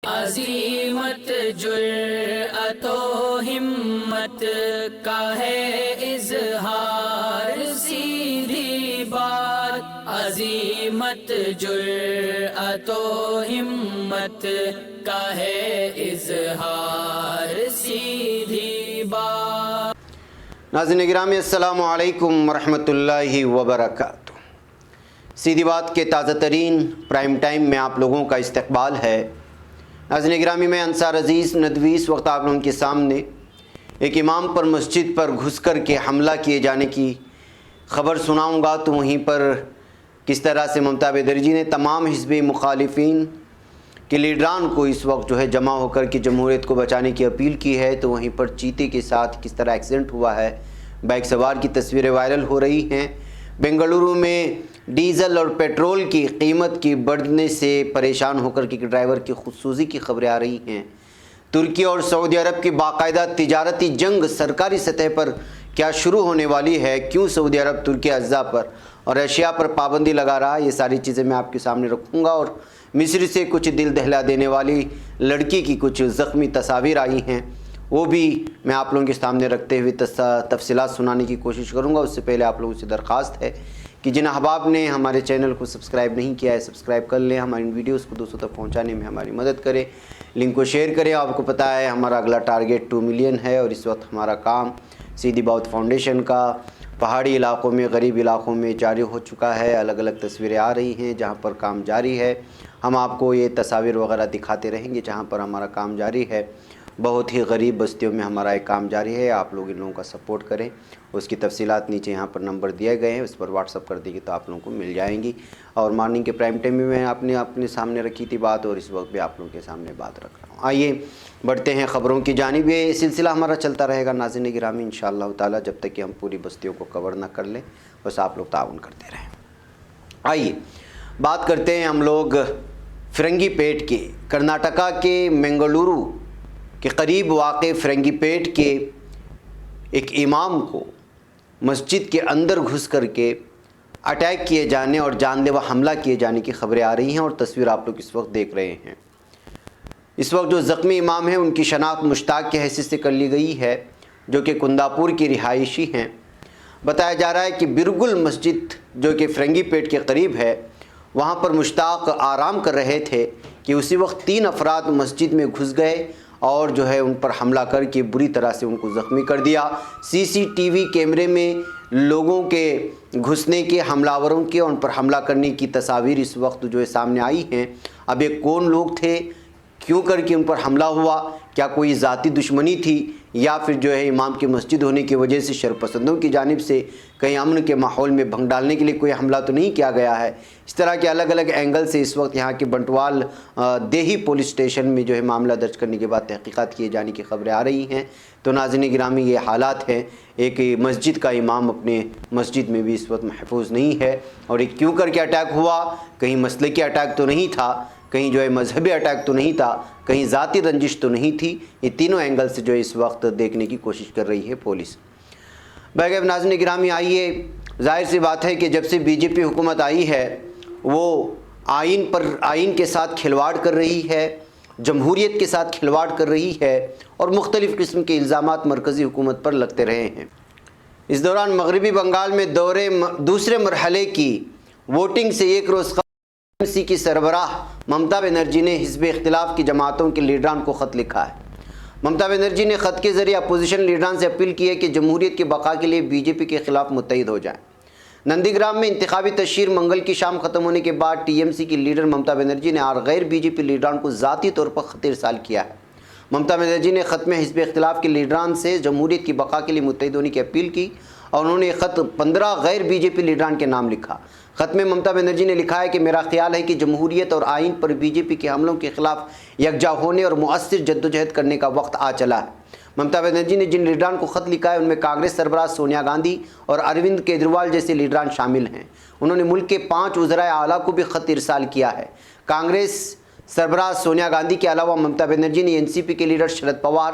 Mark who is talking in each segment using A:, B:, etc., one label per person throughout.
A: عظیمت جرأت و ہمت کا ہے اظہار، سیدھی بات عظیمت جرأت و ہمت کا ہے اظہار، سیدھی بات۔
B: ناظرین گرامی السلام علیکم ورحمۃ اللہ وبرکاتہ۔ سیدھی بات کے تازہ ترین پرائم ٹائم میں آپ لوگوں کا استقبال ہے۔ ناظرین گرامی، میں انصار عزیز ندوی اس وقت آپ لوگوں کے سامنے ایک امام پر مسجد پر گھس کر کے حملہ کیے جانے کی خبر سناؤں گا، تو وہیں پر کس طرح سے ممتا بنرجی نے تمام حزب مخالفین کے لیڈران کو اس وقت جمع ہو کر کے جمہوریت کو بچانے کی اپیل کی ہے، تو وہیں پر چیتے کے ساتھ کس طرح ایکسیڈنٹ ہوا ہے، بائک سوار کی تصویریں وائرل ہو رہی ہیں۔ بنگلورو میں ڈیزل اور پیٹرول کی قیمت کی بڑھنے سے پریشان ہو کر کے ڈرائیور کی خودسوزی کی خبریں آ رہی ہیں۔ ترکی اور سعودی عرب کی باقاعدہ تجارتی جنگ سرکاری سطح پر کیا شروع ہونے والی ہے، کیوں سعودی عرب ترکی اجزاء پر اور اشیاء پر پابندی لگا رہا ہے، یہ ساری چیزیں میں آپ کے سامنے رکھوں گا۔ اور مصر سے کچھ دل دہلا دینے والی لڑکی کی کچھ زخمی تصاویر آئی ہیں، وہ بھی میں آپ لوگوں کے سامنے رکھتے ہوئے تفصیلات سنانے کی کوشش کروں گا۔ اس سے پہلے آپ لوگوں سے درخواست ہے کہ جن احباب نے ہمارے چینل کو سبسکرائب نہیں کیا ہے سبسکرائب کر لیں، ہماری ویڈیوز کو دوستوں تک پہنچانے میں ہماری مدد کریں، لنک کو شیئر کریں۔ آپ کو پتہ ہے ہمارا اگلا ٹارگیٹ 2 ملین ہے، اور اس وقت ہمارا کام سیدھی بات فاؤنڈیشن کا پہاڑی علاقوں میں، غریب علاقوں میں جاری ہو چکا ہے۔ الگ الگ تصویریں آ رہی ہیں جہاں پر کام جاری ہے، ہم آپ کو یہ تصاویر وغیرہ دکھاتے رہیں گے جہاں پر ہمارا کام جاری ہے۔ بہت ہی غریب بستیوں میں ہمارا ایک کام جاری ہے، آپ لوگ ان لوگوں کا سپورٹ کریں۔ اس کی تفصیلات نیچے یہاں پر نمبر دیے گئے ہیں، اس پر واٹس اپ کر دیجیے تو آپ لوگوں کو مل جائیں گی۔ اور مارننگ کے پرائم ٹائم میں اپنے سامنے رکھی تھی بات، اور اس وقت بھی آپ لوگوں کے سامنے بات رکھ رہا ہوں۔ آئیے بڑھتے ہیں خبروں کی جانب۔ یہ سلسلہ ہمارا چلتا رہے گا ناظرین گرامی انشاءاللہ تعالی، جب تک کہ ہم پوری بستیوں کو کور نہ کر لیں، بس آپ لوگ تعاون کرتے رہیں۔ آئیے بات کرتے ہیں ہم لوگ فرنگی پیٹ کے، کرناٹکا کے منگلورو کے قریب واقع فرنگی پیٹ کے ایک امام کو مسجد کے اندر گھس کر کے اٹیک کیے جانے اور جان لیوا حملہ کیے جانے کی خبریں آ رہی ہیں، اور تصویر آپ لوگ اس وقت دیکھ رہے ہیں۔ اس وقت جو زخمی امام ہیں ان کی شناخت مشتاق کے حیثیت سے کر لی گئی ہے، جو کہ کنداپور کی رہائشی ہیں۔ بتایا جا رہا ہے کہ برگل مسجد جو کہ فرنگی پیٹ کے قریب ہے، وہاں پر مشتاق آرام کر رہے تھے کہ اسی وقت 3 افراد مسجد میں گھس گئے اور ان پر حملہ کر کے بری طرح سے ان کو زخمی کر دیا۔ سی سی ٹی وی کیمرے میں لوگوں کے گھسنے کے، حملہ آوروں کے، ان پر حملہ کرنے کی تصاویر اس وقت سامنے آئی ہیں۔ اب یہ کون لوگ تھے، کیوں کر کے ان پر حملہ ہوا، کیا کوئی ذاتی دشمنی تھی، یا پھر امام کی مسجد ہونے کی وجہ سے شرپسندوں کی جانب سے کہیں امن کے ماحول میں بھنگ ڈالنے کے لیے کوئی حملہ تو نہیں کیا گیا ہے۔ اس طرح کے الگ الگ اینگل سے اس وقت یہاں کے بنٹوال دیہی پولیس اسٹیشن میں معاملہ درج کرنے کے بعد تحقیقات کیے جانے کی خبریں آ رہی ہیں۔ تو ناظرین گرامی یہ حالات ہیں، ایک مسجد کا امام اپنے مسجد میں بھی اس وقت محفوظ نہیں ہے، اور یہ کیوں کر کے اٹیک ہوا، کہیں مسلکی اٹیک تو نہیں تھا، کہیں مذہبی اٹیک تو نہیں تھا، کہیں ذاتی رنجش تو نہیں تھی۔ یہ تینوں اینگل سے اس وقت دیکھنے کی کوشش کر رہی ہے پولیس۔ بغیر ناظرین گرامی آئیے، ظاہر سی بات ہے کہ جب سے بی جے پی حکومت آئی ہے وہ آئین کے ساتھ کھلواڑ کر رہی ہے، جمہوریت کے ساتھ کھلواڑ کر رہی ہے، اور مختلف قسم کے الزامات مرکزی حکومت پر لگتے رہے ہیں۔ اس دوران مغربی بنگال میں دوسرے مرحلے کی ووٹنگ سے ایک روز قبل سی کی سربراہ ممتا بنرجی نے حزب اختلاف کی جماعتوں کے لیڈران کو خط لکھا ہے۔ ممتا بنرجی نے خط کے ذریعے اپوزیشن لیڈران سے اپیل کی ہے کہ جمہوریت کی بقا کے لیے بی جے پی کے خلاف متحد ہو جائیں۔ نندی گرام میں انتخابی تشہیر منگل کی شام ختم ہونے کے بعد ٹی ایم سی کی لیڈر ممتا بنرجی نے اور غیر بی جے پی لیڈران کو ذاتی طور پر خط ارسال کیا ہے۔ ممتا بنرجی نے خط میں حزب اختلاف کے لیڈران سے جمہوریت کی بقا کے لیے متحد ہونے کی اپیل کی، اور انہوں نے خط 15 غیر بی جے پی لیڈران کے نام لکھا۔ خط میں ممتا بنرجی نے لکھا ہے کہ میرا خیال ہے کہ جمہوریت اور آئین پر بی جے پی کے حملوں کے خلاف یکجا ہونے اور مؤثر جدوجہد کرنے کا وقت آ چلا ہے۔ ممتا بنرجی نے جن لیڈران کو خط لکھا ہے ان میں کانگریس سربراہ سونیا گاندھی اور اروند کیجریوال جیسے لیڈران شامل ہیں۔ انہوں نے ملک کے 5 وزرائے اعلیٰ کو بھی خط ارسال کیا ہے۔ کانگریس سربراہ سونیا گاندھی کے علاوہ ممتا بنرجی نے این سی پی کے لیڈر شرد پوار،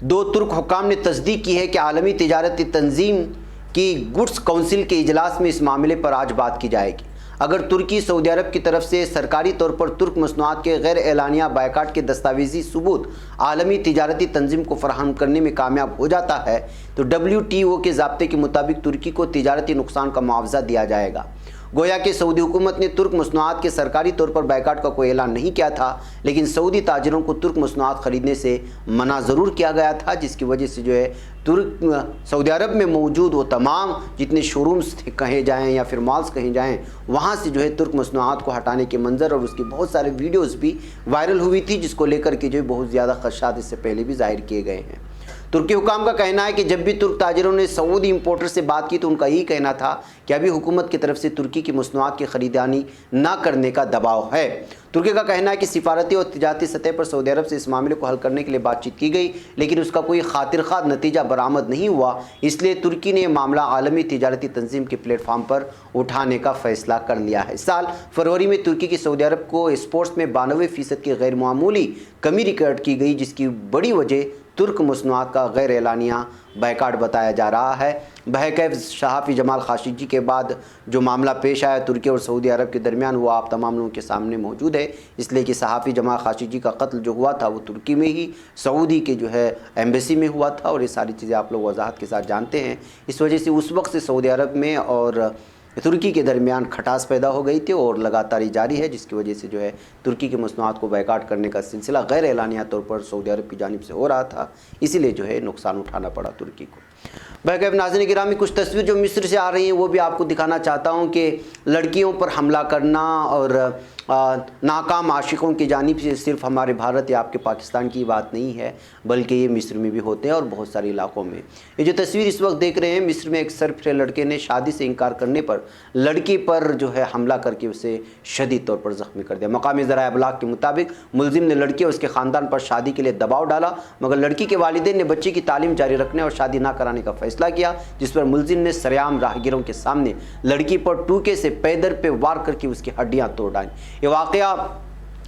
B: دو ترک حکام نے تصدیق کی ہے کہ عالمی تجارتی تنظیم کی گڈس کونسل کے اجلاس میں اس معاملے پر آج بات کی جائے گی۔ اگر ترکی سعودی عرب کی طرف سے سرکاری طور پر ترک مصنوعات کے غیر اعلانیہ بائیکاٹ کے دستاویزی ثبوت عالمی تجارتی تنظیم کو فراہم کرنے میں کامیاب ہو جاتا ہے تو WTO کے ضابطے کے مطابق ترکی کو تجارتی نقصان کا معاوضہ دیا جائے گا۔ گویا کہ سعودی حکومت نے ترک مصنوعات کے سرکاری طور پر بائیکاٹ کا کوئی اعلان نہیں کیا تھا، لیکن سعودی تاجروں کو ترک مصنوعات خریدنے سے منع ضرور کیا گیا تھا، جس کی وجہ سے جو ہے سعودی عرب میں موجود وہ تمام جتنے شو رومز کہیں جائیں یا پھر مالز کہیں جائیں، وہاں سے جو ہے ترک مصنوعات کو ہٹانے کے منظر اور اس کی بہت سارے ویڈیوز بھی وائرل ہوئی تھی، جس کو لے کر کے جو ہے بہت زیادہ خدشات اس سے پہلے بھی ظاہر کیے گئے ہیں۔ ترکی حکام کا کہنا ہے کہ جب بھی ترک تاجروں نے سعودی امپورٹر سے بات کی تو ان کا یہی کہنا تھا کہ ابھی حکومت کی طرف سے ترکی کی مصنوعات کی خریداری نہ کرنے کا دباؤ ہے۔ ترکی کا کہنا ہے کہ سفارتی اور تجارتی سطح پر سعودی عرب سے اس معاملے کو حل کرنے کے لیے بات چیت کی گئی، لیکن اس کا کوئی خاطر خواہ نتیجہ برآمد نہیں ہوا، اس لیے ترکی نے یہ معاملہ عالمی تجارتی تنظیم کے پلیٹ فارم پر اٹھانے کا فیصلہ کر لیا ہے۔ اس سال فروری میں ترکی کی سعودی عرب کو ایکسپورٹس میں 92% کی غیر معمولی کمی ریکارڈ کی گئی، جس کی بڑی وجہ ترک مصنوعات کا غیر اعلانیہ بائیکاٹ بتایا جا رہا ہے۔ بہرکیف صحافی جمال خاشقجی کے بعد جو معاملہ پیش آیا ترکی اور سعودی عرب کے درمیان، وہ آپ تمام لوگوں کے سامنے موجود ہے، اس لیے کہ صحافی جمال خاشقجی کا قتل جو ہوا تھا وہ ترکی میں ہی سعودی کے جو ہے ایمبیسی میں ہوا تھا، اور یہ ساری چیزیں آپ لوگ وضاحت کے ساتھ جانتے ہیں۔ اس وجہ سے اس وقت سے سعودی عرب میں اور ترکی کے درمیان کھٹاس پیدا ہو گئی تھی اور لگاتار ہی جاری ہے، جس کی وجہ سے جو ہے ترکی کی مصنوعات کو بائیکاٹ کرنے کا سلسلہ غیر اعلانیہ طور پر سعودی عرب کی جانب سے ہو رہا تھا، اسی لیے جو ہے نقصان اٹھانا پڑا ترکی کو۔ بہرکیف ناظرین گرامی، کچھ تصویر جو مصر سے آ رہی ہیں وہ بھی آپ کو دکھانا چاہتا ہوں کہ لڑکیوں پر حملہ کرنا اور ناکام عاشقوں کی جانب سے صرف ہمارے بھارت یا آپ کے پاکستان کی بات نہیں ہے، بلکہ یہ مصر میں بھی ہوتے ہیں اور بہت سارے علاقوں میں۔ یہ جو تصویر اس وقت دیکھ رہے ہیں، مصر میں ایک سرپھرے لڑکے نے شادی سے انکار کرنے پر لڑکی پر جو ہے حملہ کر کے اسے شدید طور پر زخمی کر دیا۔ مقامی ذرائع ابلاغ کے مطابق ملزم نے لڑکی اور اس کے خاندان پر شادی کے لیے دباؤ ڈالا، مگر لڑکی کے والدین نے بچے کی تعلیم جاری رکھنے اور شادی نہ کرانے کا فیصلہ کیا، جس پر ملزم نے سرعام راہگیروں کے سامنے لڑکی پر ٹوکے سے پیدر پہ وار کر کے اس کی ہڈیاں توڑ ڈالیں۔ یہ واقعہ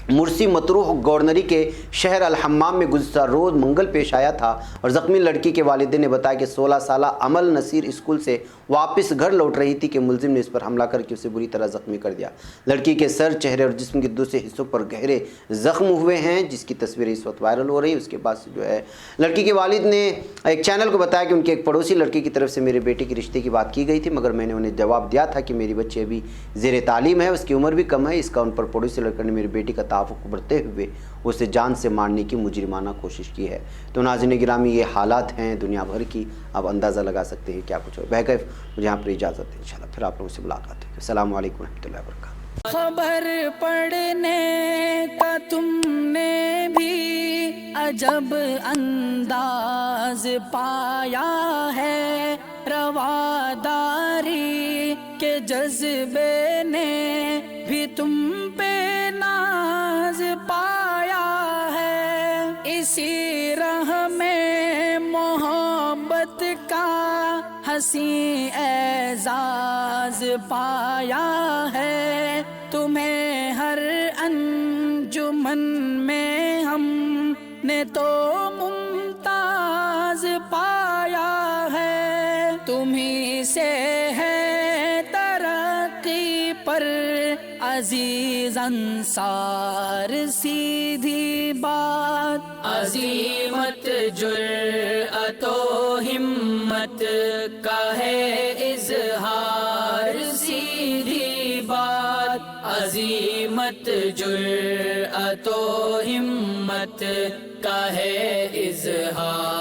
B: مرسی مطروح گورنری کے شہر الحمام میں گزشتہ روز منگل پیش آیا تھا، اور زخمی لڑکی کے والدین نے بتایا کہ 16 سالہ امل نصیر اسکول سے واپس گھر لوٹ رہی تھی کہ ملزم نے اس پر حملہ کر کے اسے بری طرح زخمی کر دیا۔ لڑکی کے سر، چہرے اور جسم کے دوسرے حصوں پر گہرے زخم ہوئے ہیں، جس کی تصویریں اس وقت وائرل ہو رہی ہیں۔ اس کے بعد جو ہے لڑکی کے والد نے ایک چینل کو بتایا کہ ان کے ایک پڑوسی لڑکی کی طرف سے میرے بیٹے کے رشتے کی بات کی گئی تھی، مگر میں نے انہیں جواب دیا تھا کہ میری بچی ابھی زیر تعلیم ہے، اس کی عمر بھی کم ہے۔ اس کا ان پر پڑوسی لڑکے نے میرے بیٹی کا تعفق برتتے ہوئے اسے جان سے مارنے کی مجرمانہ کوشش کی ہے۔ تو ناظرین گرامی، یہ حالات ہیں دنیا بھر کی، آپ اندازہ لگا سکتے ہیں کیا کچھ ہو۔ بہرکیف مجھے یہاں پر اجازت ہے، انشاءاللہ پھر آپ لوگوں سے ملاقات ہے۔ السلام علیکم ورحمۃ اللہ وبرکاتہ۔
A: خبر پڑھنے کا تم نے بھی عجب انداز پایا ہے، رواداری کے جذبے نے بھی تم پہ ناز پایا ہے، اسی راہ میں محبت کا حسین اعزاز پایا ہے، تمہیں ہر انجمن میں ہم نے تو ممتاز پایا ہے، تمہیں سے ہے ترقی پر عزیز انصار، سیدھی بات عظیمت جرأت و ہمت کا ہے اظہار، سیدھی بات عظیمت جرأت و ہمت کا ہے اظہار۔